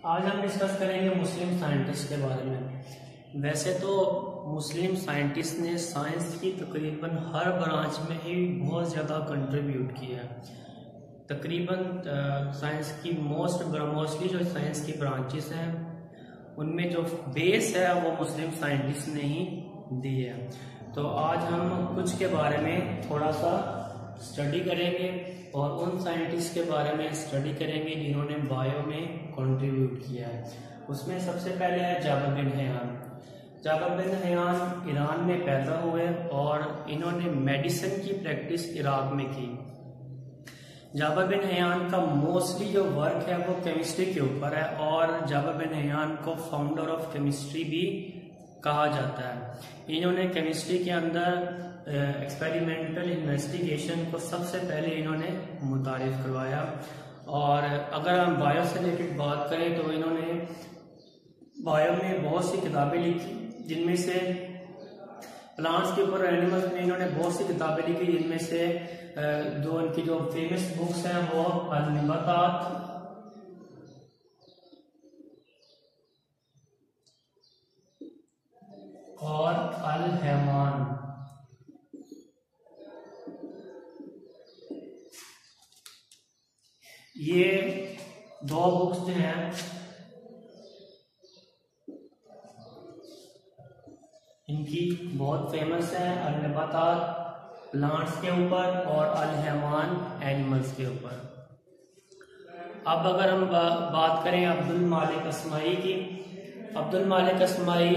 आज हम डिस्कस करेंगे मुस्लिम साइंटिस्ट के बारे में। वैसे तो मुस्लिम साइंटिस्ट ने साइंस की तकरीबन हर ब्रांच में ही बहुत ज़्यादा कंट्रीब्यूट किया है। तकरीबन साइंस की मोस्टली जो साइंस की ब्रांचेस हैं उनमें जो बेस है वो मुस्लिम साइंटिस्ट ने ही दी है। तो आज हम कुछ के बारे में थोड़ा सा स्टडी करेंगे और उन साइंटिस्ट के बारे में स्टडी करेंगे जिन्होंने बायो में कंट्रीब्यूट किया है। उसमें सबसे पहले है Jabir bin Hayyan. Jabir bin Hayyan Iran में पैदा हुए और इन्होंने मेडिसिन की प्रैक्टिस इराक में की। जाबिर बिन हयान का मोस्टली जो वर्क है वो केमिस्ट्री के ऊपर है और जाबिर बिन हयान को फाउंडर ऑफ केमिस्ट्री भी कहा जाता है। इन्होंने केमिस्ट्री के अंदर एक्सपेरिमेंटल इन्वेस्टिगेशन को सबसे पहले इन्होंने मुतारिफ करवाया। और अगर हम बायो से रिलेटेड बात करें तो इन्होंने बायो में बहुत सी किताबें लिखी, जिनमें से प्लांट्स के ऊपर एनिमल्स में इन्होंने बहुत सी किताबें लिखी, जिनमें से जो उनकी जो फेमस बुक्स हैं वो अल-नबातात और अल-हैवान। ये दो बुक्स जो हैं इनकी बहुत फेमस है, अल-नबातात प्लांट्स के ऊपर और अल-हैवान एनिमल्स के ऊपर। अब अगर हम बात करें अब्दुल मालिक अस्माई की, अब्दुल मालिक अस्माई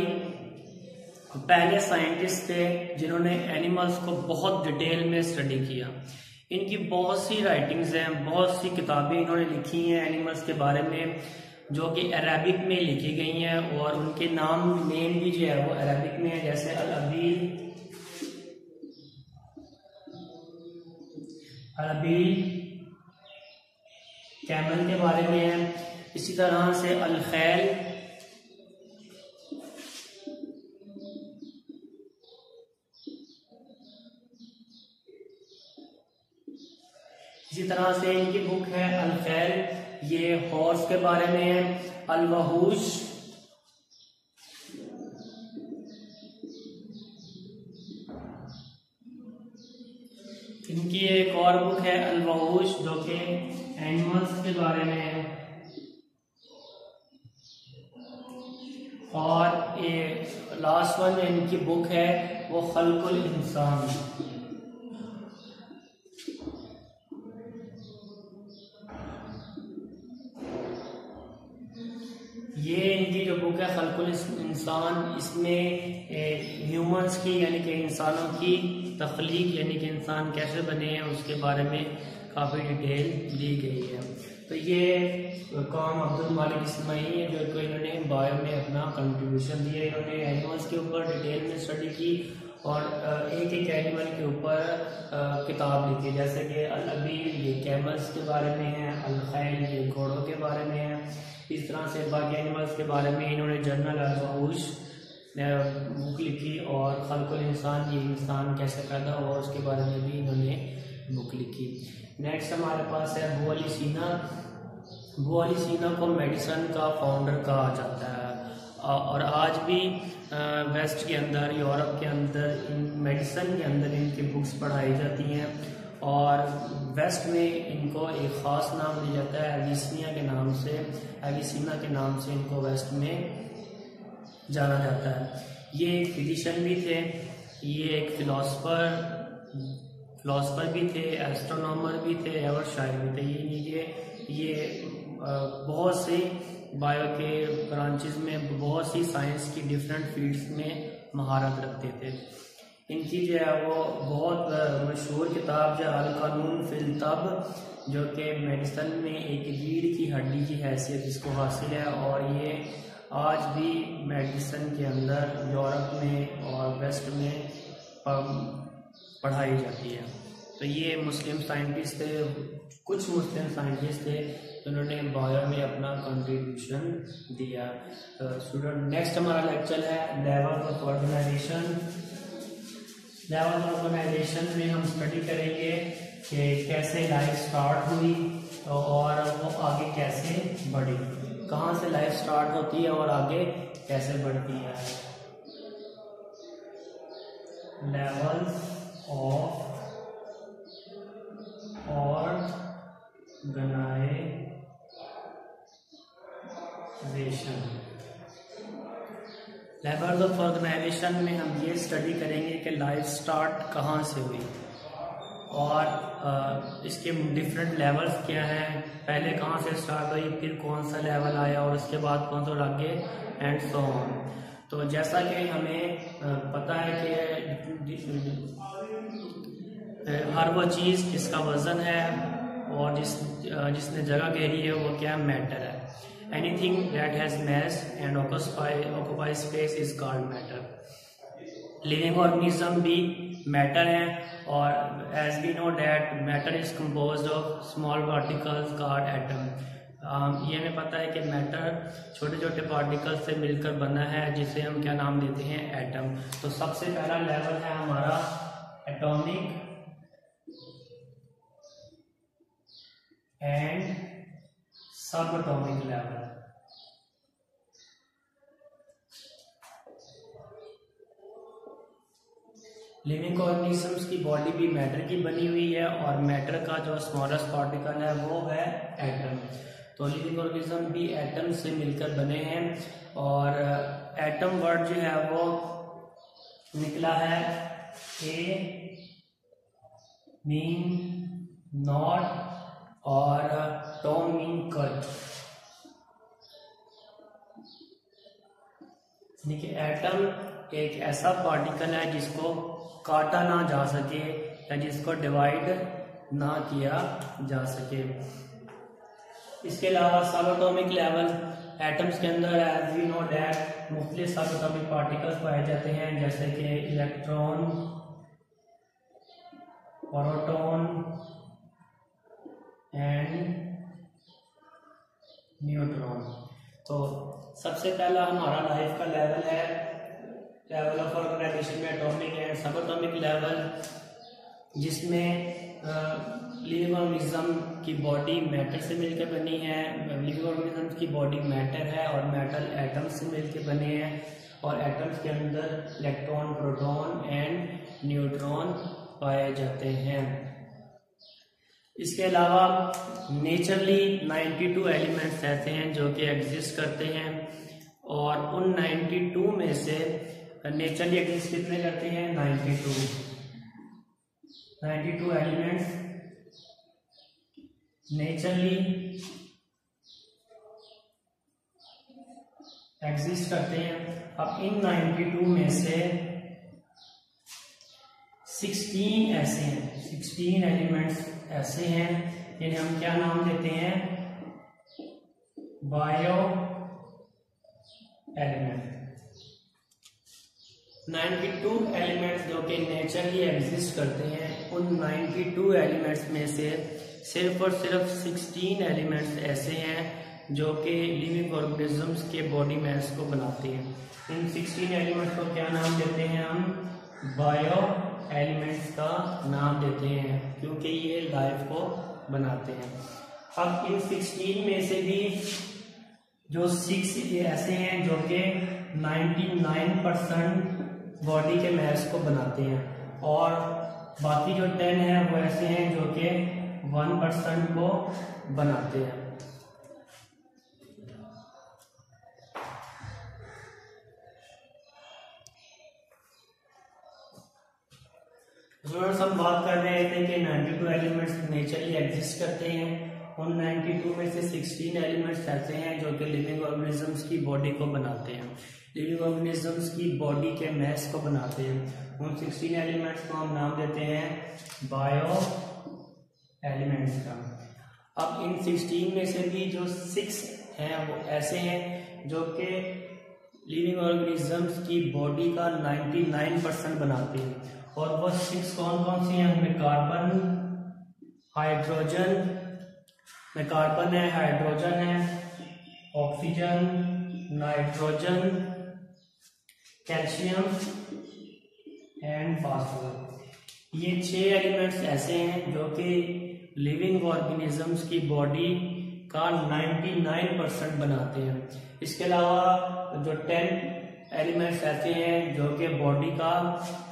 पहले साइंटिस्ट थे जिन्होंने एनिमल्स को बहुत डिटेल में स्टडी किया। इनकी बहुत सी राइटिंग्स हैं, बहुत सी किताबें इन्होंने लिखी हैं एनिमल्स के बारे में, जो कि अरबिक में लिखी गई हैं और उनके नेम भी जो है वो अरबिक में है। जैसे अल-अबील कैमल के बारे में है, इसी तरह से अल-खैल, इसी तरह से इनकी बुक है अल-खैल, ये हॉर्स के बारे में है। अल-वहूश, इनकी एक और बुक है अल-वहूश जो कि एनिमल्स के बारे में है। और ये लास्ट वन इनकी बुक है वो खल्कुल इंसान। ये इनकी जो बुक है खल्कुल इंसान, इसमें ह्यूमंस की यानी कि इंसानों की तख्लीक यानी कि इंसान कैसे बने हैं उसके बारे में काफ़ी डिटेल दी गई है। तो ये काम अब्दुल मालिक अस्माई है जो कि इन्होंने बायो में अपना कंट्रीब्यूशन दिया। इन्होंने एनिमल्स के ऊपर डिटेल में स्टडी की और एक एक एनिमल के ऊपर किताब लिखी, जैसे कि अल-अबील ये कैमल्स के बारे में है, अल-खैल ये घोड़ों के बारे में है। इस तरह से बाकी एनिमल्स के बारे में इन्होंने जर्नल अल-वहूश बुक लिखी और खल्कुल इंसान ये इंसान कैसे पैदा हुआ उसके बारे में भी इन्होंने बुक लिखी। नेक्स्ट हमारे पास है अबू अली सीना। अबू अली सीना को मेडिसिन का फाउंडर कहा जाता है और आज भी वेस्ट के अंदर, यूरोप के अंदर मेडिसिन के अंदर इनकी बुक्स पढ़ाई जाती हैं और वेस्ट में इनको एक ख़ास नाम दिया जाता है एविसिना के नाम से। एविसिना के नाम से इनको वेस्ट में जाना जाता है। ये एक फिजिशियन भी थे, ये एक फिलोसफर भी थे, एस्ट्रोनॉमर भी थे और शायर भी थे। ये बहुत सी बायो के ब्रांचेस में बहुत सी साइंस की डिफरेंट फील्ड्स में महारत रखते थे। इनकी जो है वो बहुत मशहूर किताब जो अल-कानून फिल तब, जो कि मेडिसिन में एक रीढ़ की हड्डी की हैसियत इसको हासिल है और ये आज भी मेडिसिन के अंदर यूरोप में और वेस्ट में पढ़ाई जाती है। तो ये मुस्लिम साइंटिस्ट थे, कुछ मुस्लिम साइंटिस्ट थे जिन्होंने बायो में अपना कंट्रीब्यूशन दिया। स्टूडेंट नेक्स्ट हमारा लेक्चर है level of organisation. Level of organisation में हम स्टडी करेंगे कि कैसे लाइफ स्टार्ट हुई और वो आगे कैसे बढ़ी। कहाँ से लाइफ स्टार्ट होती है और आगे कैसे बढ़ती है। Levels of organisation. Levels of organisation में हम ये स्टडी करेंगे कि लाइफ स्टार्ट कहाँ से हुई और इसके डिफरेंट लेवल्स क्या हैं, पहले कहाँ से स्टार्ट हुई, फिर कौन सा लेवल आया और उसके बाद कौन सा आगे एंड सो ऑन। तो जैसा कि हमें पता है कि हर वो चीज़ जिसका वजन है और जिसने जगह घेरी है वो क्या मैटर है। Anything that has mass and occupy space is called matter. Living organism भी मैटर है और as we know that matter is composed of small particles called atom. ये हमें पता है कि मैटर छोटे छोटे पार्टिकल्स से मिलकर बना है जिसे हम क्या नाम देते हैं, एटम। तो सबसे पहला लेवल है हमारा atomic and sub atomic level. Living organisms की बॉडी भी मैटर की बनी हुई है और मैटर का जो स्मॉलेस्ट पार्टिकल है वो है एटम। तो लिविंग ऑर्गेनिज्म भी एटम से मिलकर बने हैं और एटम वर्ड जो है वो निकला है ए मीन नॉट और टॉम मीन कट। देखिए एटम एक ऐसा पार्टिकल है जिसको काटा ना जा सके या जिसको डिवाइड ना किया जा सके। इसके अलावा सब एटॉमिक लेवल एटम्स के अंदर एज वी नो दैट मुख्तलिफ सब एटॉमिक पार्टिकल्स पाए जाते हैं जैसे कि इलेक्ट्रॉन, प्रोटॉन एंड न्यूट्रॉन। तो सबसे पहला हमारा लाइफ का लेवल है लेवल ऑफ ऑर्गेनाइजेशन में atomic and sub atomic level, जिसमें लिविंग ऑर्गेनिज्म की बॉडी मैटर से मिलकर बनी है। लिविंग ऑर्गेनिज्म की बॉडी मैटर है और मैटर एटम्स से मिलकर बने हैं और एटम्स के अंदर इलेक्ट्रॉन, प्रोटॉन एंड न्यूट्रॉन पाए जाते हैं। इसके अलावा नेचुरली 92 एलिमेंट्स ऐसे हैं जो कि एग्जिस्ट करते हैं और उन 92 में से नेचुरली एग्जिस्ट कितने करते हैं, 92 एलिमेंट्स नेचुरली एग्जिस्ट करते हैं। अब इन 92 में से 16 ऐसे हैं, 16 एलिमेंट्स ऐसे हैं जिन्हें हम क्या नाम देते हैं, बायो एलिमेंट। 92 एलिमेंट्स जो कि नेचुरली एग्जिस्ट करते हैं, उन 92 एलिमेंट्स में से सिर्फ और सिर्फ 16 एलिमेंट्स ऐसे हैं जो कि लिविंग ऑर्गेनिजम्स के बॉडी मास को बनाते हैं। इन 16 एलिमेंट्स को क्या नाम देते हैं, हम बायो एलिमेंट्स का नाम देते हैं क्योंकि ये लाइफ को बनाते हैं। अब इन 16 में से भी जो 6 ऐसे हैं जो कि 99% बॉडी के मास को बनाते हैं और बाकी जो 10 हैं वो ऐसे हैं जो कि 1% को बनाते हैं। हम बात कर रहे थे कि 92 एलिमेंट्स नेचुरली एग्जिस्ट करते हैं। उन 92 में से 16 एलिमेंट्स ऐसे हैं जो कि लिविंग ऑर्गेनिजम्स की बॉडी को बनाते हैं, लिविंग ऑर्गेनिजम्स की बॉडी के मास को बनाते हैं। उन 16 एलिमेंट्स को हम नाम देते हैं बायो एलिमेंट्स का। अब इन 16 में से भी जो 6 हैं वो ऐसे हैं जो कि लिविंग ऑर्गेनिजम्स की बॉडी का 99% बनाते हैं और वो 6 कौन कौन सी हैं, उनमें कार्बन, हाइड्रोजन में कार्बन है, हाइड्रोजन है, oxygen, nitrogen, calcium and phosphorus. ये 6 एलिमेंट्स ऐसे हैं जो कि लिविंग ऑर्गेनिजम्स की बॉडी का 99% बनाते हैं। इसके अलावा जो 10 एलिमेंट्स ऐसे हैं जो कि बॉडी का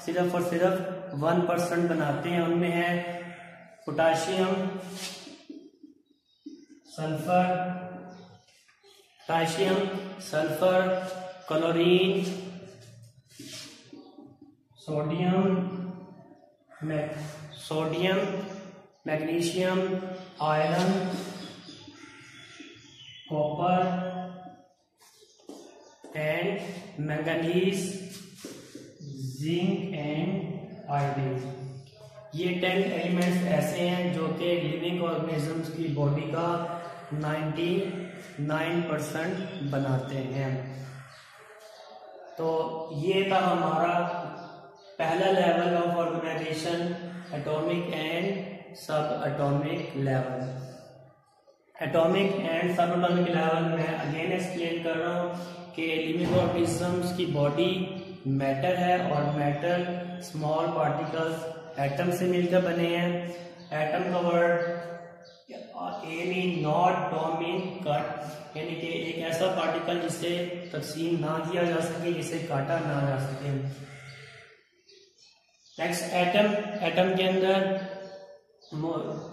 सिर्फ और सिर्फ 1% बनाते हैं। उनमें है potassium, sulphur, chlorine, sodium, magnesium, iron, copper and manganese, zinc and iodine. ये 10 एलिमेंट्स ऐसे हैं जो कि लिविंग ऑर्गेनिजम्स की बॉडी का 99% बनाते हैं। तो ये था हमारा पहला level of organisation, atomic and sub atomic level. Atomic and sub atomic level में अगेन एक्सप्लेन कर रहा हूँ कि लिविंग ऑर्गेनिजम्स की बॉडी मैटर है और मैटर स्मॉल पार्टिकल्स एटम से मिलकर बने हैं। एटम का word a mean not, Tom mean cut, यानी कि एक ऐसा पार्टिकल जिसे तकसीम ना किया जा सके, जिसे काटा ना जा सके। नेक्स्ट एटम के अंदर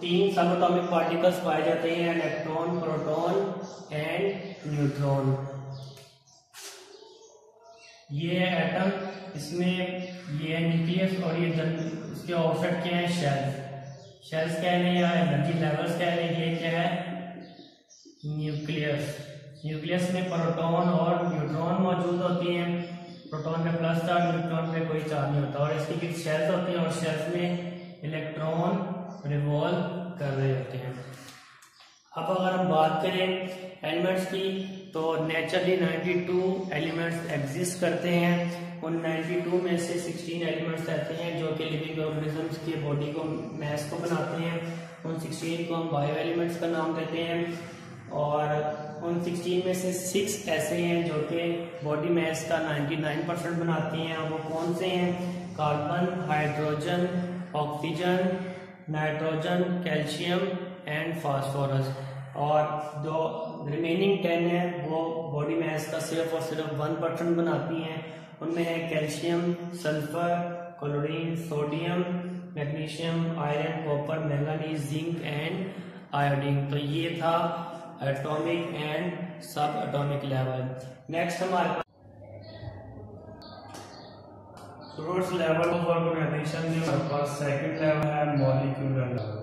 3 सब एटॉमिक पार्टिकल्स पाए जाते हैं, इलेक्ट्रॉन, प्रोटॉन एंड न्यूट्रॉन। ये है एटम, इसमें ये न्यूक्लियस और ये उसके ऑपोजिट क्या है, शेल्स कह लें या एनर्जी लेवल्स कह लें। ये क्या है, न्यूक्लियस में प्रोटॉन और न्यूट्रॉन मौजूद होती हैं। प्रोटॉन में प्लस चार्ज, न्यूट्रॉन में कोई चार्ज नहीं होता और इसकी भी शेल्स होती हैं और शेल्स में इलेक्ट्रॉन रिवॉल्व कर रहे होते हैं। अब अगर हम बात करें एलिमेंट्स की, तो नेचुरली 92 एलिमेंट्स एग्जिस्ट करते हैं। उन 92 में से 16 एलिमेंट्स रहते हैं जो कि लिविंग ऑर्गेनिजम्स की बॉडी को, मैस को बनाते हैं। उन 16 को हम बायो एलिमेंट्स का नाम देते हैं और उन 16 में से 6 ऐसे हैं जो कि बॉडी मैस का 99% बनाती हैं। वो कौन से हैं, carbon, hydrogen, oxygen, nitrogen, calcium and phosphorus. और जो रिमेनिंग 10 है वो बॉडी मैस का सिर्फ और सिर्फ 1% बनाती हैं। उनमें है calcium, sulphur, chlorine, sodium, magnesium, iron, copper, manganese, zinc and iodine. तो ये था atomic and sub atomic level. Next हमारे पास लेवल ऑफ ऑर्गेनाइजेशन में हमारे पास सेकंड लेवल है मॉलिक्यूलर लेवल।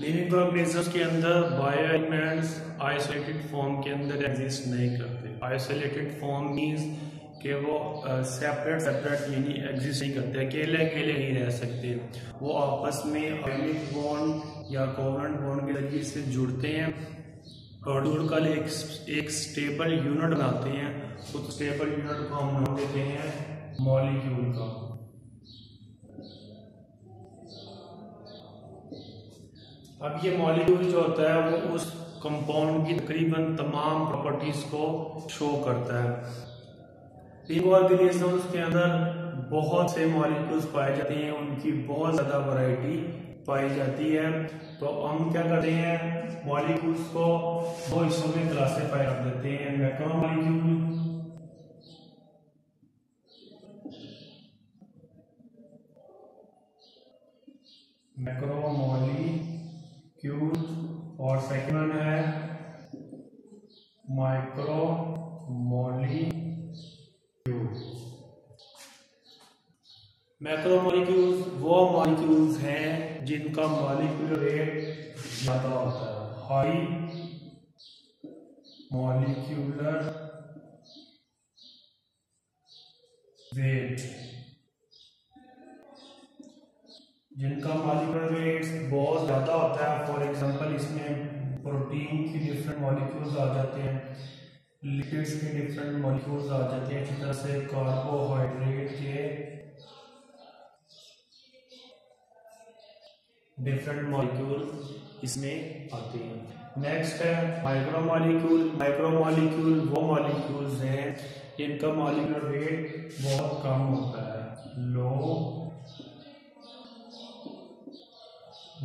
लिविंग ऑर्गेनिजम्स के अंदर बायो एलिमेंट्स आइसोलेटेड फॉर्म के अंदर एग्जिस्ट नहीं करते। आइसोलेटेड फॉर्म मींस कि वो सेपरेट यानी एग्जिस्ट नहीं करते, अकेले नहीं रह सकते। वो आपस में आयनिक बॉन्ड या कोवलेंट बॉन्ड के जरिए से जुड़ते हैं और जुड़कर एक स्टेबल यूनिट बनाते हैं। उस स्टेबल यूनिट को हम नाम देते हैं मॉलिक्यूल का। अब ये मॉलिक्यूल जो होता है वो उस कंपाउंड की तकरीबन तमाम प्रॉपर्टीज को शो करता है। लिविंग ऑर्गेनिजम्स के अंदर बहुत से मॉलिक्यूल्स पाए जाते हैं, उनकी बहुत ज़्यादा वैरायटी पाई जाती है। तो हम क्या करते हैं, मॉलिक्यूल्स को 2 हिस्सों में क्लासिफाई कर देते हैं, मैक्रोमॉलिक्यूल और सेकंड वन है मैक्रोमॉलिक्यूल्स वो मॉलिक्यूल्स हैं जिनका मॉलिक्यूलर वेट ज्यादा होता है, हाई मॉलिक्यूलर वेट। जिनका मॉलिक्यूलर वेट बहुत ज़्यादा होता है, फॉर एग्जांपल इसमें प्रोटीन की डिफरेंट मॉलिक्यूल्स आ जाते हैं, लिपिड्स के डिफरेंट मॉलिक्यूल्स आ जाते हैं, इसी तरह से कार्बोहाइड्रेट के डिफरेंट मॉलिक्यूल इसमें आते हैं। नेक्स्ट है माइक्रोमॉलिक्यूल। माइक्रोमॉलिक्यूल वो मॉलिक्यूल्स हैं जिनका मॉलिक्यूलर वेट बहुत कम होता है, लो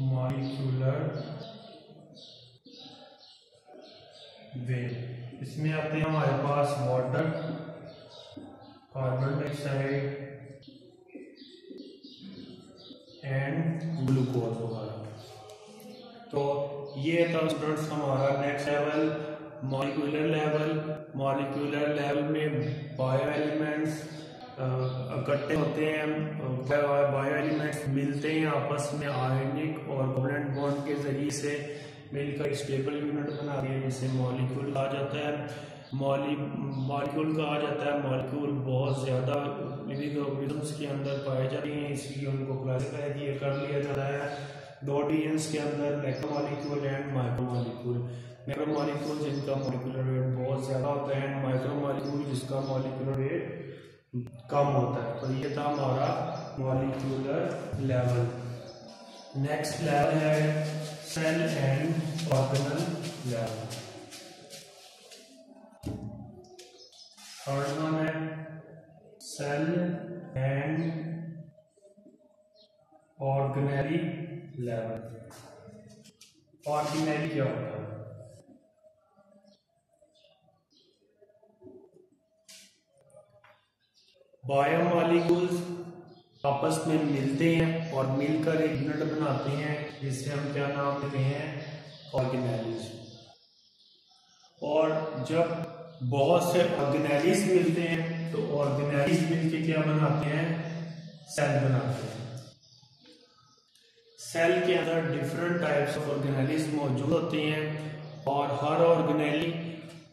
मॉलिक्यूलर वेट। इसमें आते हैं हमारे पास water, carbon dioxide and glucose वगैरह। तो ये था स्टूडेंट्स हमारा next level, molecular level. Molecular level में बायो एलिमेंट्स इकट्ठे होते हैं, बायो एलिमेंट्स मिलते हैं आपस में आयनिक और कोवेलेंट बॉन्ड के जरिए से मिलकर स्टेबल यूनिट बनाते हैं, जिसे मॉलिक्यूल कहा जाता है। मॉलिक्यूल कहा जाता है। मॉलिक्यूल बहुत ज़्यादा लिविंग ऑर्गेनिजम्स के अंदर पाए जाते हैं, इसलिए उनको क्लासिफाई कर लिया जाता है दो डिवीजन्स के अंदर, मैक्रोमॉलिक्यूल एंड माइक्रोमॉलिक्यूल। मैक्रोमॉलिक्यूल जिनका मॉलिक्यूलर वेट बहुत ज़्यादा होता है, माइक्रोमॉलिक्यूल जिसका मॉलिक्यूलर वेट कम होता है। तो ये था हमारा मॉलिक्यूलर लेवल। नेक्स्ट लेवल है cell and organelle level. Third one है cell and organelle level. Organelle क्या होता है? बायोमॉलिक्यूल्स आपस में मिलते हैं और मिलकर एक यूनिट बनाते हैं, जिससे हम क्या नाम देते हैं? ऑर्गेनेलीज। और जब बहुत से ऑर्गेनेलीज मिलते हैं तो ऑर्गेनेलीज मिलकर क्या बनाते हैं? सेल बनाते हैं। सेल के अंदर डिफरेंट टाइप्स ऑफ ऑर्गेनेलीज मौजूद होते हैं और हर ऑर्गेनेली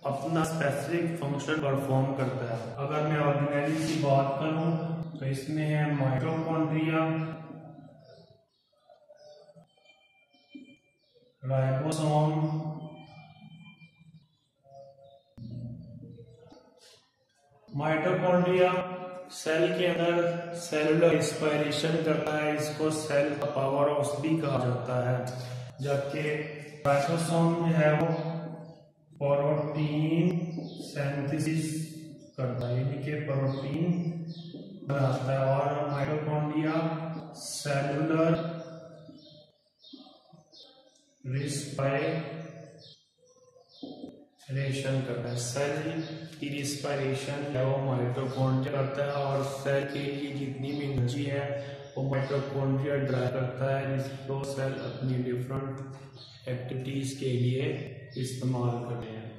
अपना स्पेसिफिक फंक्शन परफॉर्म करता है। अगर मैं ऑर्गेनेली की बात करूं तो इसमें है माइटोकॉन्ड्रिया, राइबोसोम, माइटोकॉन्ड्रिया सेल के अंदर सेलुलर रेस्पिरेशन करता है, इसको सेल का पावर हाउस भी कहा जाता है। जबकि राइबोसोम में है वो प्रोटीन सिंथेसिस करता है, यानी कि प्रोटीन बनाता है। और माइटोकॉन्ड्रिया सेलुलर रेस्पिरेशन करता है। सेल की रेस्पिरेशन है वो माइटोकॉन्ड्रिया करता है, और सेल के लिए जितनी भी एनर्जी है वो माइटोकॉन्ड्रिया ड्राइव करता है, जिसको सेल अपनी डिफरेंट एक्टिविटीज के लिए इस्तेमाल करते हैं।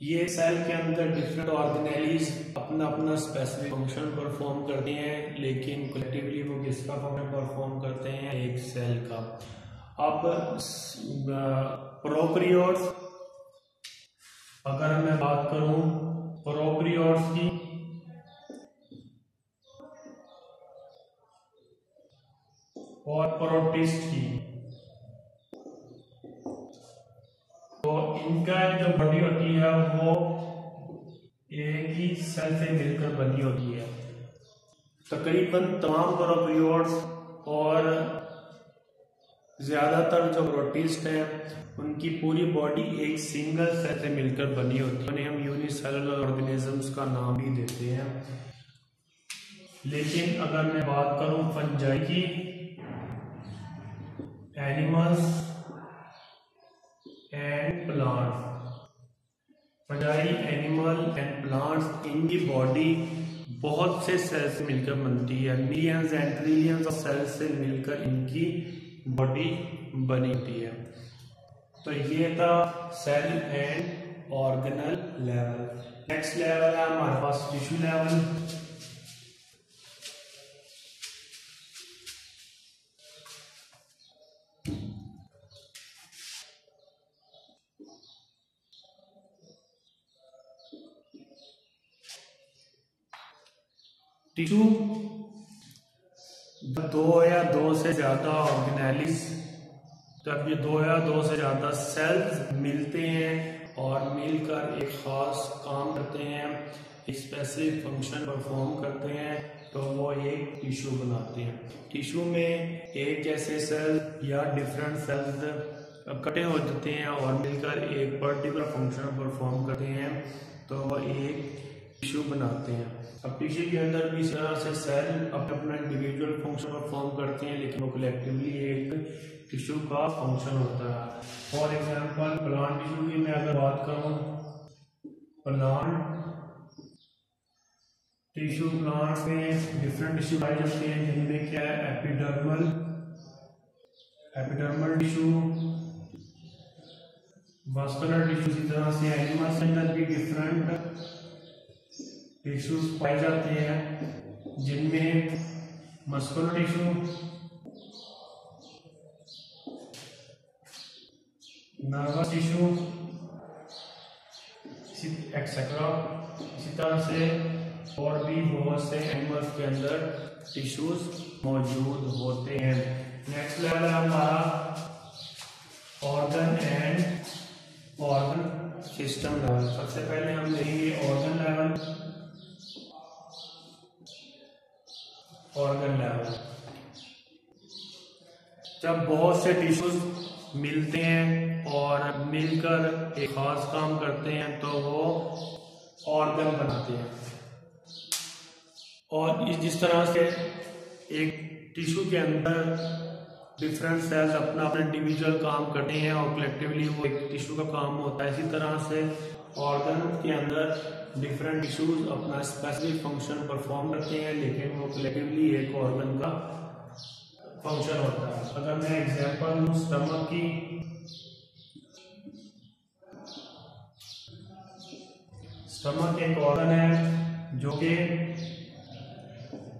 ये सेल के अंदर डिफरेंट ऑर्गेनेलीज अपना अपना स्पेसिफिक फंक्शन परफॉर्म करते हैं, लेकिन कलेक्टिवली वो किसका फंक्शन परफॉर्म करते हैं? एक सेल का। अब प्रोकैरियोट्स, अगर मैं बात करूं प्रोकैरियोट्स की, और प्रोटिस्ट की, तो इनका जो बॉडी होती है वो एक ही सेल से मिलकर बनी होती है। तकरीबन तमाम प्रोकैरियोट्स और ज्यादातर जो प्रोटिस्ट हैं उनकी पूरी बॉडी एक सिंगल सेल से मिलकर बनी होती है, उन्हें हम यूनिसेलुलर ऑर्गेनिजम्स का नाम भी देते हैं। लेकिन अगर मैं बात करूं फंजाई की, animals and plants, fungi, animal and plants, इनकी बॉडी बहुत से सेल से मिलकर बनती है। Millions and trillions of cell से मिलकर इनकी बॉडी बनी होती है। तो ये था cell and organelle level. Next level है हमारे पास टिश्यू लेवल। टिश्यू दो या दो से ज्यादा ऑर्गेनेलिस, जब ये दो या दो से ज्यादा सेल्स मिलते हैं और मिलकर एक खास काम करते हैं, एक स्पेसिफिक फंक्शन परफॉर्म करते हैं, तो वो एक टिश्यू बनाते हैं। टिश्यू में एक जैसे सेल या डिफरेंट सेल्स इकट्ठे हो जाते हैं और मिलकर एक पर्टिकुलर फंक्शन परफॉर्म करते हैं, तो एक टिश्यू बनाते हैं। अब टिश्यू के अंदर भी इस तरह से सेल अपना इंडिविजुअल फंक्शन परफॉर्म करते हैं, लेकिन वो कलेक्टिवली एक टिश्यू का फंक्शन होता है। फॉर एग्जांपल प्लांट टिश्यू की मैं अगर बात करूं, प्लांट टिश्यू, प्लांट्स में डिफरेंट टिश्यू पाए जाते हैं, जिनमें क्या है एपिडर्मल टिश्यू, वास्कुलर टिश्यू। इसी तरह से एनिमल्स के अंदर भी डिफरेंट टिश्यूज पाए जाते हैं, जिनमें muscular tissue, nervous tissue etcetera. इसी तरह से और भी बहुत से एनिमल्स के अंदर टिश्यूज मौजूद होते हैं। नेक्स्ट लेवल है हमारा organ and organ system level. सबसे पहले हम देखेंगे ऑर्गन लेवल। जब बहुत से टिश्यूज मिलते हैं और मिलकर एक खास काम करते हैं तो वो ऑर्गन बनाते हैं। और जिस तरह से एक टिश्यू के अंदर डिफरेंट सेल्स अपना अपना इंडिविजुअल काम करते हैं और कलेक्टिवली वो एक टिश्यू का काम होता है, इसी तरह से ऑर्गन के अंदर डिफरेंट टिश्यूज अपना स्पेसिफिक फंक्शन परफॉर्म करते हैं, लेकिन वो कलेक्टिवली एक ऑर्गन का फंक्शन होता है। अगर मैं एग्जांपल लूं स्टमक की, स्टमक एक ऑर्गन है जो कि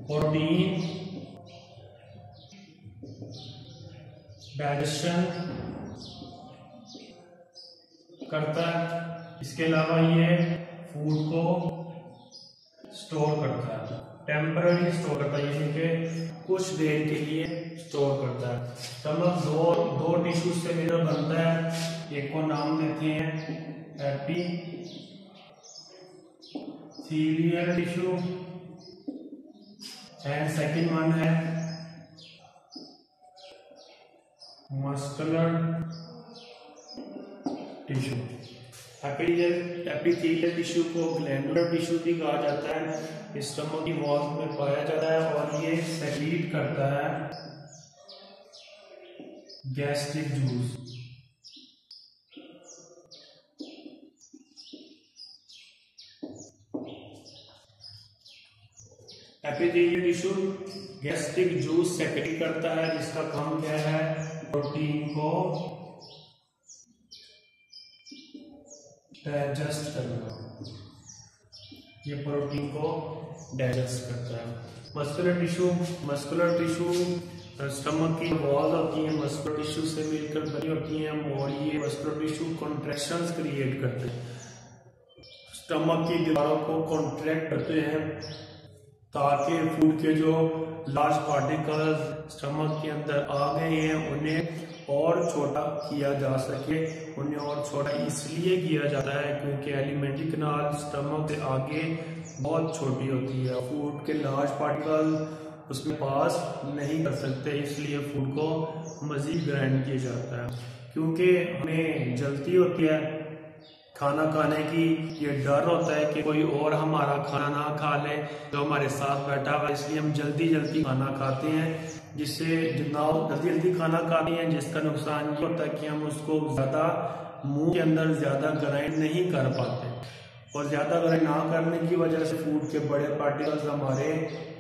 प्रोटीन डाइजेशन करता है। इसके अलावा ये फूड को स्टोर करता है, टेम्पररी स्टोर करता है, यानी कि कुछ देर के लिए स्टोर करता है। स्टमक दो टिश्यू से मिलकर बनता है। एक को नाम देते हैं epithelial tissue and second one है मस्कुलर टिश्यू। एपिथेलियल टिश्यू को ग्लैंडुलर टिश्यू भी कहा जाता है। स्टमक की वॉल में पाया जाता है और ये सेक्रीट करता है gastric juice. Epithelial tissue gastric juice secrete करता है, जिसका काम क्या है, प्रोटीन को डाइजेस्ट करना। ये प्रोटीन को डाइजेस्ट करता है। मस्कुलर टिश्यू स्टमक की वॉल होती है, मस्कुलर टिश्यू से मिलकर बनी होती हैं और ये मस्कुलर टिश्यू कॉन्ट्रैक्शंस क्रिएट करते हैं, स्टमक की दीवारों को कॉन्ट्रैक्ट करते हैं ताकि फूड के जो लार्ज पार्टिकल्स स्टमक के अंदर आ गए हैं उन्हें और छोटा किया जा सके। उन्हें और छोटा इसलिए किया जाता है क्योंकि एलिमेंट्री कैनाल स्टमक से आगे बहुत छोटी होती है, फूड के लार्ज पार्टिकल उसमें पास नहीं कर सकते, इसलिए फूड को मजीद ग्राइंड किया जाता है। क्योंकि हमें जल्दी होती है खाना खाने की, ये डर होता है कि कोई और हमारा खाना ना खा ले जो हमारे साथ बैठा हुआ, इसलिए हम जल्दी जल्दी खाना खाते हैं, जिससे जितना जल्दी जल्दी खाना खाते हैं जिसका नुकसान ये होता है कि हम उसको ज़्यादा मुंह के अंदर ज़्यादा ग्राइंड नहीं कर पाते और ज़्यादा ग्राइंड ना करने की वजह से फूड के बड़े पार्टिकल्स हमारे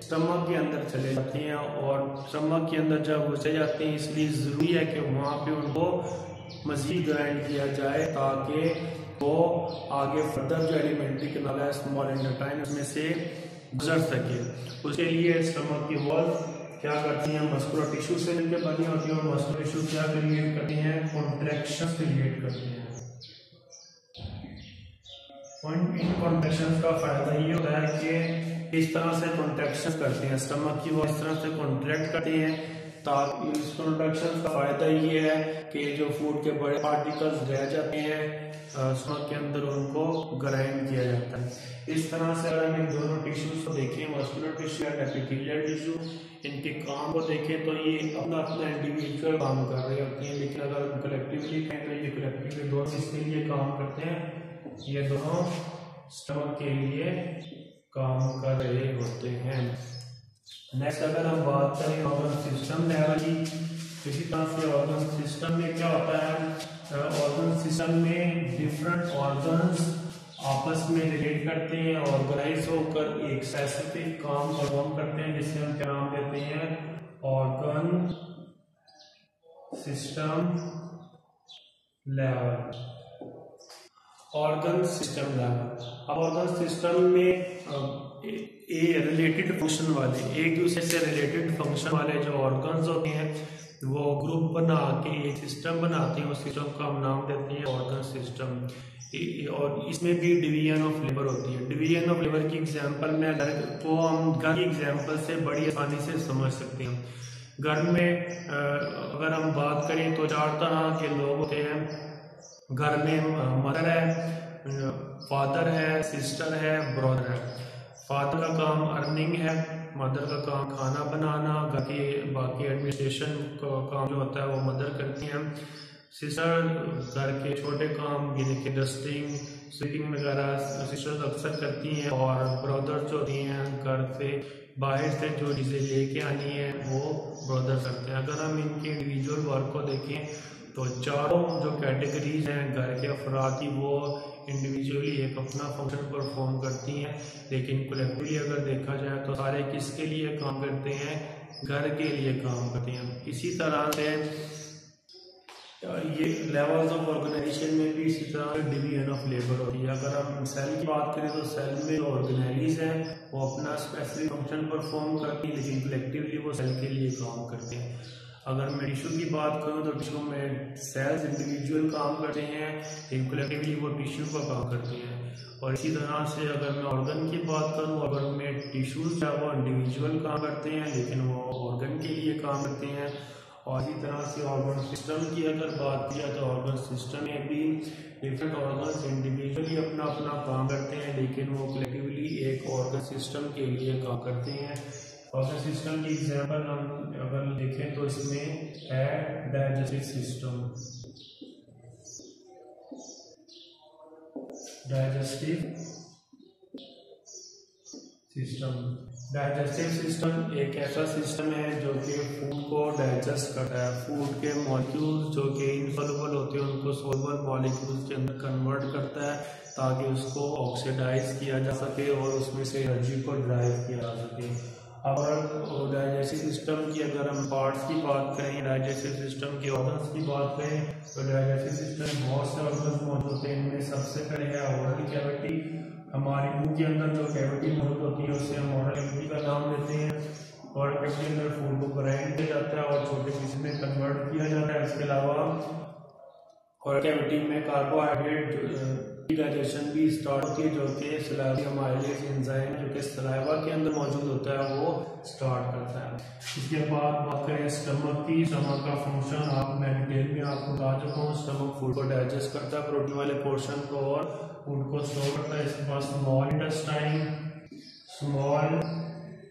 स्टमक के अंदर चले जाते हैं और स्टमक के अंदर जब घुसे जाते हैं इसलिए ज़रूरी है कि वहाँ पे उनको मज़ीद ग्राइंड किया जाए ताकि वो आगे फर्दर जो एलिमेंट्री कैनाल है स्मॉल इंटेस्टाइन उसमें से गुजर सके। उसके लिए स्टमक की वॉल क्या करती हैं, मस्कुलर टिश्यू से मिलकर बनी होती है और मस्कुलर टिश्यू क्या क्रिएट करती हैं, कॉन्ट्रैक्शन क्रिएट करती हैं। इन कॉन्ट्रैक्शन का फायदा ये होता है कि इस तरह से कॉन्ट्रैक्शन करते हैं, स्टमक की वॉल इस तरह से कॉन्ट्रैक्ट करते हैं ताकि इस कॉन्ट्रैक्शन का फायदा ये है कि जो फूड के बड़े पार्टिकल्स रह जाते हैं स्टमक के अंदर उनको ग्राइंड किया जाता है। इस तरह से अगर हम इन दोनों टिश्यूज को देखें, मस्कुलर टिश्यू और एपिथेलियल टिश्यू, इनके काम को देखें तो ये अपना अपना इंडिविजुअल काम कर रहे होते हैं, लेकिन अगर हम कलेक्टिवली कहें तो ये कलेक्टिवली दोनों इसके लिए काम करते हैं। ये दोनों स्टमक के लिए काम कर रहे होते हैं। नेक्स्ट अगर हम बात करें ऑर्गन सिस्टम लेवल की, इसी तरह से ऑर्गन सिस्टम में क्या होता है, ऑर्गन सिस्टम में डिफरेंट ऑर्गन्स आपस में रिलेट करते हैं, ऑर्गेनाइज होकर एक स्पेसिफिक काम परफॉर्म करते हैं, जिससे हम क्या नाम देते हैं, organ system level. Organ system level, अब ऑर्गन सिस्टम में रिलेटेड फंक्शन वाले, एक दूसरे से रिलेटेड फंक्शन वाले जो ऑर्गन्स होते हैं वो ग्रुप बना के एक सिस्टम बनाते हैं, उस सिस्टम का हम नाम देते हैं ऑर्गन सिस्टम। और इसमें भी डिवीजन ऑफ लेबर होती है। डिवीजन ऑफ लेबर की एग्जांपल में हम घर की एग्जांपल से बड़ी आसानी से समझ सकते हैं। घर में अगर हम बात करें तो 4 तरह के लोग होते हैं। घर में मदर है, फादर है, सिस्टर है, ब्रदर है। फादर का काम अर्निंग है, मदर का काम खाना बनाना, घर के बाकी एडमिनिस्ट्रेशन का काम जो होता है वो मदर करती हैं। सिस्टर घर के छोटे काम जैसे डस्टिंग, स्वीपिंग वगैरह सिस्टर्स अक्सर करती हैं, और ब्रदर्स जो होती हैं घर से बाहर से जो चीज़ें लेके आनी है वो ब्रदर करते हैं। अगर हम इनके इंडिविजुअल वर्क को देखें तो चारों जो कैटेगरीज हैं घर के अफराद की वो इंडिविजुअली एक अपना फंक्शन परफॉर्म करती हैं, लेकिन कलेक्टिवली अगर देखा जाए तो सारे किसके लिए काम करते हैं, घर के लिए काम करते हैं। इसी तरह से ये लेवल्स ऑफ ऑर्गेनाइजेशन में भी इसी तरह डिवीजन ऑफ लेबर होती है। अगर हम सेल की बात करें तो सेल में जो ऑर्गेनाइज हैं वो अपना स्पेसिफिक फंक्शन परफॉर्म करती हैं, लेकिन कलेक्टिवली वो सेल के लिए काम करते हैं। अगर मैं टिश्यू की बात करूं तो टिश्यू में सेल्स इंडिविजुअल काम करते हैं, लेकिन कलेक्टिवली वो टिश्यू का काम करते हैं। और इसी तरह से अगर मैं ऑर्गन की बात करूं, ऑर्गन में टिश्यूज है वो इंडिविजुअल काम करते हैं, लेकिन वो ऑर्गन के लिए काम करते हैं। और इसी तरह से ऑर्गन सिस्टम की अगर बात किया तो ऑर्गन सिस्टम में भी डिफरेंट ऑर्गन्स इंडिविजुअली अपना अपना काम करते हैं, लेकिन वो कलेक्टिवली एक ऑर्गन सिस्टम के लिए काम करते हैं। ऑर्गन सिस्टम की एग्जांपल हम अगर देखें तो इसमें है डाइजेस्टिव सिस्टम। डाइजेस्टिव सिस्टम एक ऐसा सिस्टम है जो कि फूड को डाइजेस्ट करता है। फूड के मॉलिक्यूल्स जो कि इनसॉल्युबल होते हैं उनको सॉल्युबल मॉलिक्यूल्स के अंदर कन्वर्ट करता है, ताकि उसको ऑक्सीडाइज किया जा सके और उसमें से एनर्जी को ड्राइव किया जा सके। और डाइजेस्टिव सिस्टम की अगर हम पार्ट्स की बात करें, डाइजेस्टिव सिस्टम के ऑर्गन्स की बात करें तो डाइजेस्टिव सिस्टम में बहुत से ऑर्गन्स मौजूद होते हैं। इनमें सबसे पहले है ओरल कैविटी। हमारे मुंह के अंदर जो कैविटी मौजूद होती है उसे हम ओरल कैविटी का नाम देते हैं। ओरल कैविटी के अंदर फूड को ग्राइंड किया जाता है और छोटे पीस में कन्वर्ट किया जाता है। इसके अलावा ओरल कैविटी में कार्बोहाइड्रेट डाइजेशन भी स्टार्ट होती है, जो कि सलाइवा अमाइलेज एंजाइम जो कि सलाइवा के अंदर मौजूद होता है वो स्टार्ट करता है। इसके बाद बात करें स्टमक की। स्टमक का फंक्शन मैं डिटेल में आपको बता चुका हूँ। स्टमक फूड को डाइजेस्ट करता है, प्रोटीन वाले पोर्शन को, और फूड को स्टोर करता है। इसके बाद स्मॉल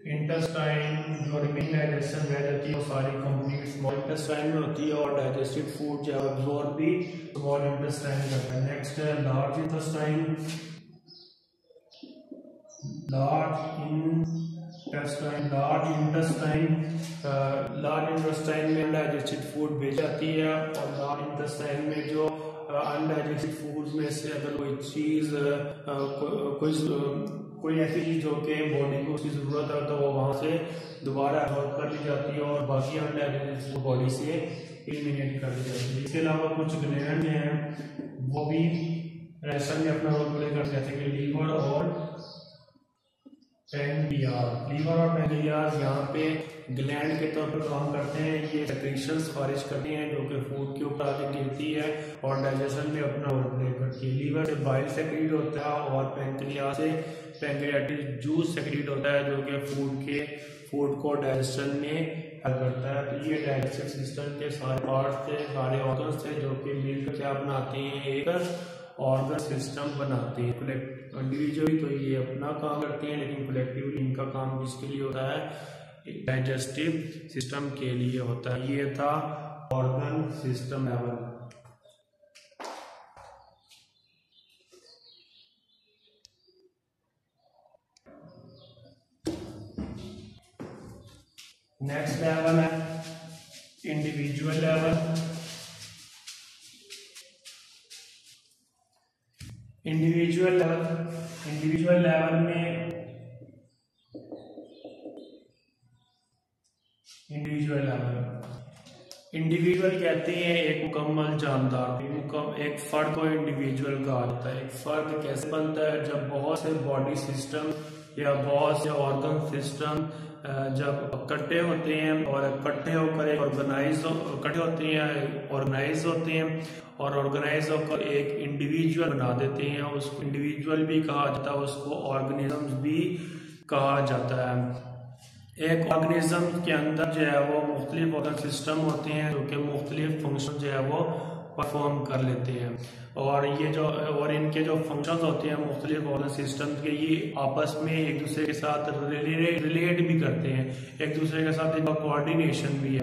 इंटेस्टाइन जो रिमेनिंग डाइजेशन रह जाती है वो सारी कंप्लीट स्मॉल इंटेस्टाइन में होती है, और डाइजेस्टेड फूड जो एब्जॉर्ब भी स्मॉल इंटेस्टाइन करता है। नेक्स्ट है लार्ज इंटेस्टाइन। लार्ज इंटेस्टाइन में अनडाइजेस्टेड फूड भेज जाती है, और लार्ज इंटेस्टाइन में जो अनडाइजेस्टेड फूड में से अगर कोई चीज कोई ऐसी चीज जो कि बॉडी को उसकी जरूरत है तो वो वहां से दोबारा एब्जॉर्ब कर ली जाती है, और बाकी अनडाइजेस्टेड फूड बॉडी से एलिमिनेट कर दी जाती है। इसके अलावा कुछ ग्लैंड हैं वो भी डाइजेशन में अपना रोल प्ले करते हैं, जैसे कि लीवर और पैंक्रियाज यहाँ पे ग्लैंड के तौर पर काम करते हैं। ये सेक्रेशंस खारिज करती हैं जो कि फूड के ऊपर आके गिरती है और डाइजेशन में अपना रोल प्ले करती है। लीवर से बाइल सेक्रेट होता है, और पैंक्रियाज से पैंक्रियाटिक जूस सेक्रेट होता है जो कि फूड को डाइजेशन में हेल्प करता है। तो ये डाइजेस्टिव सिस्टम के सारे पार्ट्स थे, सारे ऑर्गन्स थे जो कि मिलकर क्या बनाते हैं, एक ऑर्गन सिस्टम बनाते हैं। इंडिविजुअली तो ये अपना काम करते हैं, लेकिन कलेक्टिवली इनका काम किसके लिए होता है, डाइजेस्टिव सिस्टम के लिए होता है। ये था organ system level. Next level है इंडिविजुअल लेवल। इंडिविजुअल लेवल में इंडिविजुअल कहते हैं एक मुकम्मल जानदार, एक फर्द को इंडिविजुअल कहा जाता है। एक फर्द कैसे बनता है? जब बहुत से बॉडी सिस्टम या बहुत से ऑर्गन सिस्टम जब इकट्ठे होते हैं और इकट्ठे होकर एक ऑर्गेनाइज होते हैं और ऑर्गेनाइज होकर एक इंडिविजुअल बना देते हैं। उसको इंडिविजुअल भी कहा जाता है, उसको ऑर्गेनिज्म भी कहा जाता है। एक ऑर्गेनिज्म के अंदर जो है वो मुख्तलिफ ऑर्गन सिस्टम होते हैं जो कि मुख्तलिफ फंक्शन जो है वो परफॉर्म कर लेते हैं और इनके जो फंक्शंस होते हैं मुख्तलिफ ऑर्गन सिस्टम के, ये आपस में एक दूसरे के साथ रिलेट भी करते हैं, एक दूसरे के साथ इनका कोऑर्डिनेशन भी है।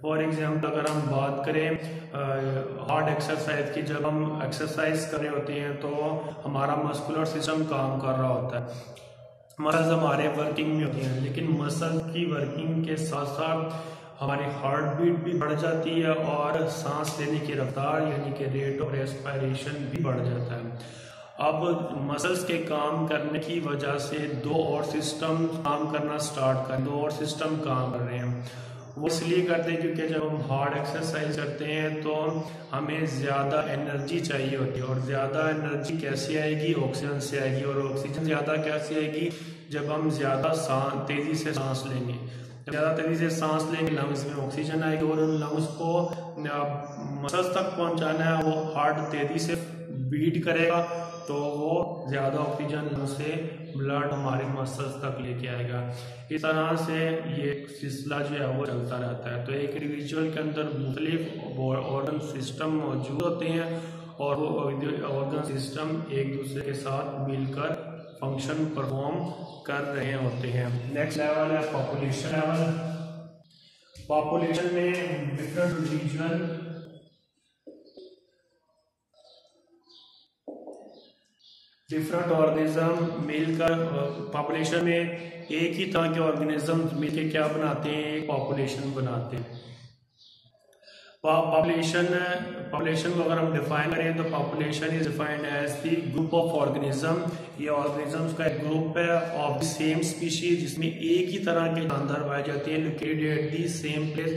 फॉर एग्जाम्पल अगर हम बात करें हार्ड एक्सरसाइज की, जब हम एक्सरसाइज कर रहे होते हैं तो हमारा मस्कुलर सिस्टम काम कर रहा होता है, मसल्स हमारे वर्किंग में होती हैं, लेकिन मसल की वर्किंग के साथ साथ हमारी हार्ट बीट भी बढ़ जाती है और सांस लेने की रफ्तार यानी कि रेट ऑफ रेस्पिरेशन भी बढ़ जाता है। अब मसल्स के काम करने की वजह से दो और सिस्टम काम करना स्टार्ट कर रहे हैं। वो इसलिए करते हैं क्योंकि जब हम हार्ड एक्सरसाइज करते हैं तो हमें ज़्यादा एनर्जी चाहिए होती है, और ज़्यादा एनर्जी कैसे आएगी? ऑक्सीजन से आएगी। और ऑक्सीजन ज़्यादा कैसे आएगी? जब हम ज़्यादा तेज़ी से सांस लेंगे। ज़्यादा तेज़ी से सांस लेंगे लंग्स में ऑक्सीजन आएगी और उन लंग्स को मसल्स तक पहुंचाना है। वो हार्ट तेज़ी से बीट करेगा तो वो ज़्यादा ऑक्सीजन लंग्स से ब्लड हमारे मसल्स तक लेके आएगा। इस तरह से ये सिलसिला जो है वो चलता रहता है। तो एक इंडिविजुअल के अंदर मुख्तलिफ ऑर्गन सिस्टम मौजूद होते हैं और वो ऑर्गन सिस्टम एक दूसरे के साथ मिलकर फंक्शन परफॉर्म कर रहे होते हैं। नेक्स्ट लेवल है पॉपुलेशन लेवल। पॉपुलेशन में डिफरेंट ऑर्गेनिज्म मिलकर पॉपुलेशन में एक ही तरह के ऑर्गेनिज्म मिलकर क्या बनाते हैं? एक पॉपुलेशन बनाते हैं। पॉपुलेशन को अगर हम डिफाइन करें तो population is defined as the group of organism. ये ऑर्गेनिजम्स का एक ग्रुप है ऑफ द सेम स्पीशीज, जिसमें एक ही तरह के जानदार पाए जाते हैं, located at the same place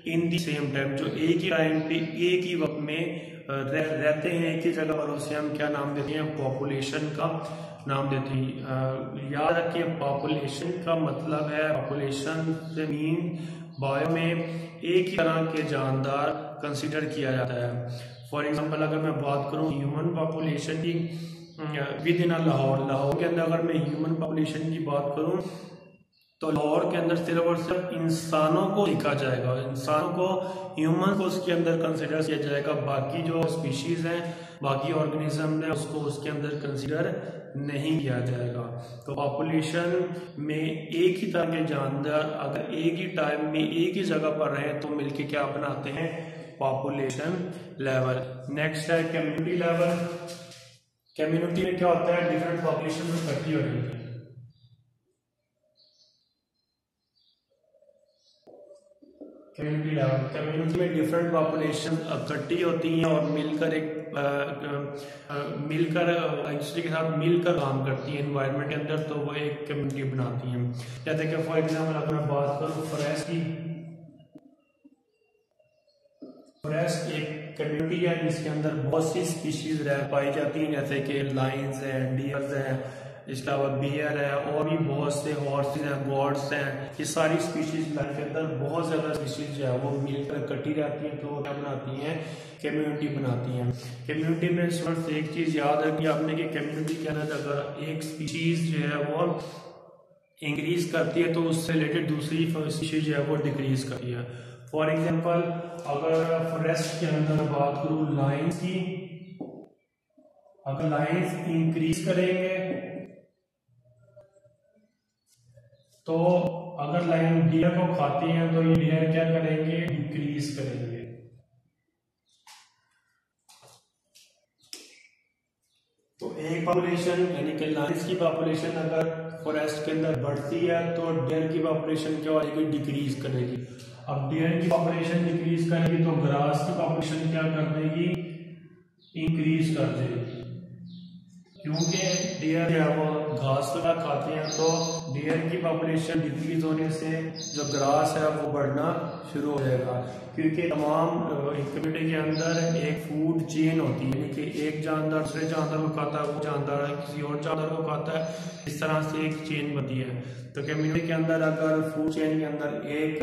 in the same time, जो एक ही टाइम पे एक ही वक्त में रहते हैं एक ही जगह, और उसे हम क्या नाम देते हैं? पॉपुलेशन का नाम देते हैं। याद रखिए पॉपुलेशन का मतलब है, पॉपुलेशन से मीन बायो में एक ही तरह के जानदार कंसीडर किया जाता है। फॉर एग्जांपल अगर मैं बात करूं ह्यूमन पॉपुलेशन की विद इन लाहौर के अंदर, अगर मैं ह्यूमन पॉपुलेशन की बात करूं तो लाहौर के अंदर सिर्फ और सिर्फ इंसानों को लिखा जाएगा, इंसानों को, ह्यूमन को उसके अंदर कंसिडर किया जाएगा। बाकी जो स्पीशीज हैं, बाकी ऑर्गेनिज्म है, उसको उसके अंदर कंसिडर नहीं किया जाएगा। तो पॉपुलेशन में एक ही तरह के जानवर अगर एक ही टाइम में एक ही जगह पर रहे तो मिलके क्या बनाते हैं? Population level. नेक्स्ट है कम्युनिटी लेवल। कम्युनिटी में क्या होता है? डिफरेंट पॉपुलेशन इकट्ठी हो रही है। कम्युनिटी में डिफरेंट पॉपुलेशन इकट्ठी होती हैं और मिलकर एक दूसरे के साथ मिलकर काम करती है एनवायरनमेंट के अंदर, तो वो एक कम्युनिटी बनाती हैं। जैसे कि फॉर एग्जाम्पल अगर मैं बात करूँ फॉरेस्ट की, फॉरेस्ट एक कम्युनिटी है जिसके अंदर बहुत सी स्पीशीज पाई जाती हैं, जैसे कि लाइन्स हैं, डियर्स हैं, इसके अलावा बियर है, और भी बहुत से हॉर्सेस हैं, गॉड्स हैं। ये सारी स्पीशीज लाइफ के अंदर बहुत ज़्यादा स्पीशीज जो है वो मिलकर इकट्ठी रहती हैं, तो क्या बनाती हैं? कम्युनिटी बनाती हैं। कम्युनिटी में सिर्फ एक चीज़ याद रखिए आपने कि कम्युनिटी के अंदर अगर एक स्पीशीज जो है वो इंक्रीज करती है तो उससे रिलेटेड दूसरी स्पीशीज जो है वो डिक्रीज करती है। फॉर एग्जाम्पल अगर फॉरेस्ट के अंदर बात करूँ लाइन्स की, अगर लाइन्स इंक्रीज करेंगे तो अगर लाइन डियर को खाती हैं तो ये डियर क्या करेंगे? डिक्रीज करेंगे। तो एक पॉपुलेशन यानी कि लाइन्स की पॉपुलेशन अगर फॉरेस्ट के अंदर बढ़ती है तो डियर की पॉपुलेशन क्या हो जाएगी, डिक्रीज करेगी। अब डियर की पॉपुलेशन डिक्रीज करेगी तो ग्रास की पॉपुलेशन क्या कर देगी, इंक्रीज कर देगी, क्योंकि डियर जो है वो घास वगैरह खाते हैं, तो डियर की पॉपुलेशन डिक्रीज होने से जो ग्रास है वो बढ़ना शुरू हो जाएगा, क्योंकि तमाम कम्युनिटी के अंदर एक फूड चेन होती है, यानी कि एक जानवर दूसरे जानवर को खाता है, वो जानवर किसी और जानवर को खाता है, इस तरह से एक चेन बनती है। तो कम्युनिटी के अंदर अगर फूड चेन के अंदर एक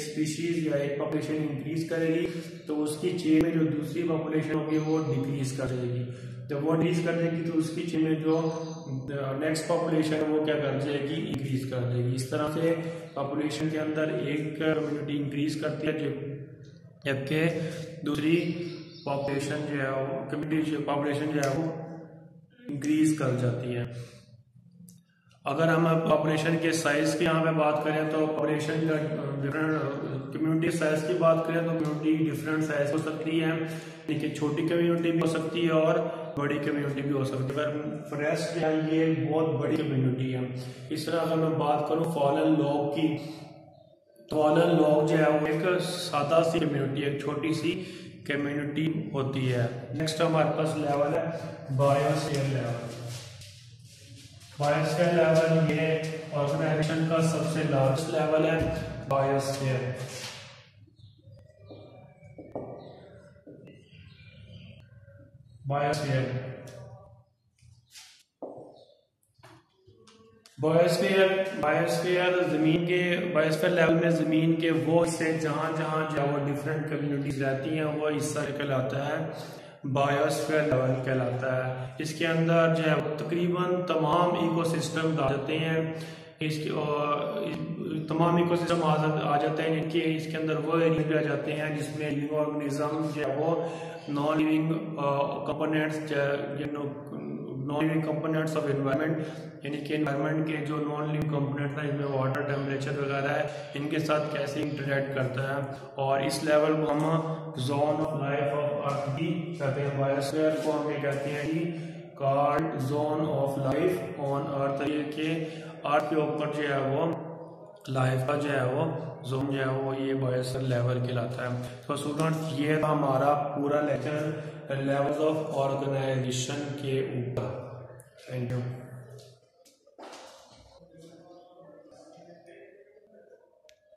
स्पीशीज या एक पॉपुलेशन इंक्रीज करेगी तो उसकी चेन में जो दूसरी पॉपुलेशन होगी वो डिक्रीज करेगी, जब वो डिक्रीज कर देगी तो उसकी चेन में जो नेक्स्ट पॉपुलेशन है वो क्या कर जाएगी, इंक्रीज कर देगी। इस तरह से पॉपुलेशन के अंदर एक कम्युनिटी इंक्रीज करती है जबकि दूसरी पॉपुलेशन जो है वो कम्युनिटी पॉपुलेशन जो है वो इंक्रीज कर जाती है। अगर हम पॉपुलेशन के साइज की यहाँ पे बात करें तो पॉपुलेशन का डिफरेंट कम्युनिटी साइज की बात करें तो कम्युनिटी डिफरेंट साइज हो सकती है, यानी छोटी कम्युनिटी भी हो सकती है और बड़ी कम्युनिटी भी हो सकती है। पर फॉरेस्ट जो है ये बहुत बड़ी कम्युनिटी है। इस तरह अगर मैं बात करूँ फॉलन लॉग की, तो फॉलन लॉग जो है वो एक सादा सी कम्युनिटी, एक छोटी सी कम्युनिटी होती है। नेक्स्ट हमारे पास लेवल है बायोस्फीयर लेवल। बायोस्फीयर लेवल ये ऑर्गेनाइजेशन का सबसे लार्जेस्ट लेवल है बायोस्फीयर। बायोस्फीयर जमीन के बायोस्फीयर लेवल में जमीन के वो हिस्से जहां जहां जो वो डिफरेंट कम्युनिटीज रहती हैं वो हिस्सा कहलाता है बायोस्फीयर लेवल कहलाता है। इसके अंदर जो है तकरीबन तमाम इकोसिस्टम आ जाते हैं, इसके तमाम इकोसिस्टम आ जाते हैं जिनके इसके अंदर वो एरिया भी आ जाते हैं जिसमें लिविंग ऑर्गेनिज्म जो है वो non living components of environment, यानी कि एनवायरनमेंट के जो नॉन लिविंग कंपोनेंट्स हैं जिनमें वाटर, टेम्परेचर वगैरह है, इनके साथ कैसे इंटरेक्ट करता है। और इस लेवल को हम zone of life of earth भी कहते हैं। बायोस्फीयर को हम ये कहते हैं कि called zone of life on earth, ये कि अर्थ के ऊपर जो है वो लाइफ का जो है वो जोन जो है वो ये बायोस्फीयर लेवल कहलाता है। तो स्टूडेंट्स ये था हमारा पूरा लेक्चर लेवल्स ऑफ ऑर्गेनाइजेशन के ऊपर। Thank you.